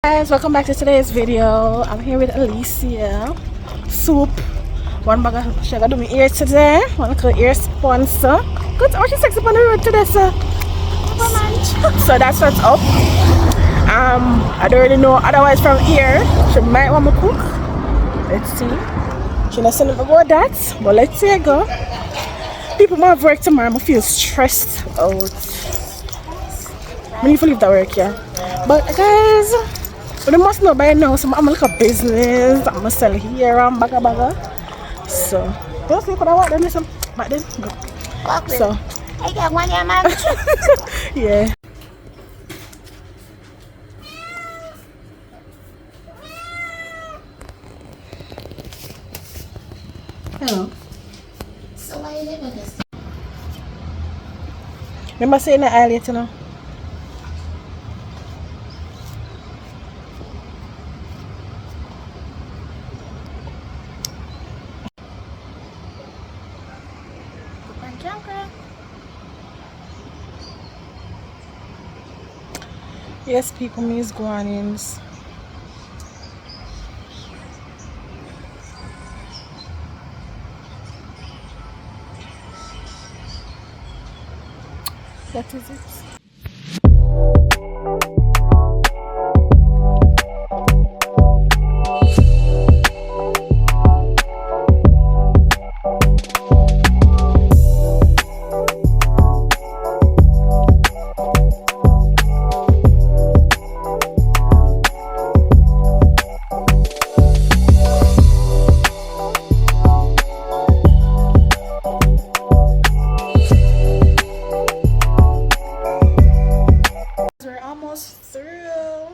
Guys, welcome back to today's video. I'm here with Alicia. Soup. One bag of sugar do my ear today. One little ear sponsor. Good. Oh, she's sexy on the road today, sir. So that's what's up. I don't really know otherwise from here. She might want me cook. Let's see. She not saying about that, but let's see it go. People might have work tomorrow. I feel stressed out. I need to leave that work, yeah. But guys, you must know by now, so I'm like a business. I'm gonna sell here and baga. So, just look at what then listen. Back then, go. So, I got one, yeah, man. yeah. Hello. So why you live with this? Remember saying that earlier, you know? Yes, people, Miss Guanins. That is it.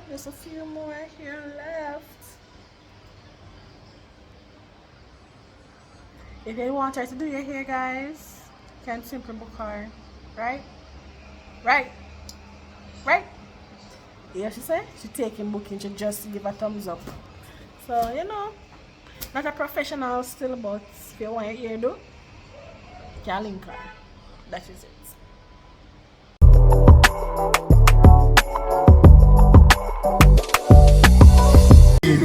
There's a few more here left. If you want her to do your hair, guys, you can simply book her. Right? Yeah, she said she taking booking, she just give a thumbs up. So, you know, not a professional still, but if you want your hair do, you can link her. That is it.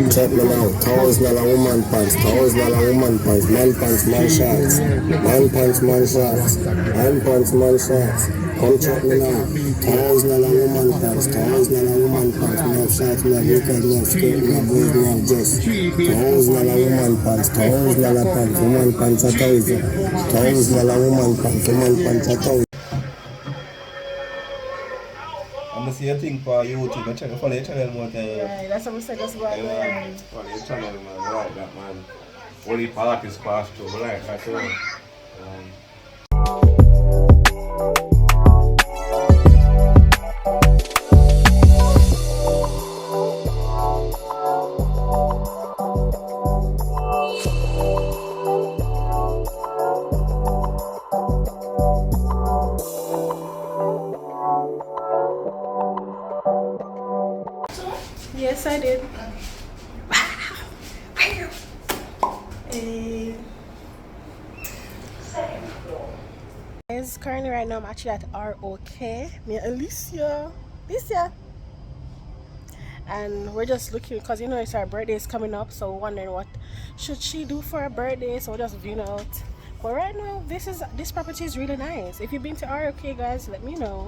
Check me now, $1,000 woman pants, $1,000 woman pants, man pants, man shorts, man pants, man shorts, man pants, man shorts. Come check me now, $1,000 woman pants, $1,000 woman pants, me have shorts, me have knickers, me have skirt, me have blouse, me have dress. $1,000 woman pants, $1,000 pants, woman pants $1,000, $1,000 woman pants, woman pants $1,000. I'm see a thing for YouTube. I check follow your channel more time. Right, that's what we said. That's what Yeah, follow your channel, man. I like that, man. Only parties pass through. I like that, too. Yes, I did. Guys, currently right now I'm actually at ROK. Me and Alicia, and we're just looking because you know it's our birthday is coming up, so we're wondering what should she do for her birthday. So we're just viewing out. But right now, this property is really nice. If you've been to ROK, guys, let me know.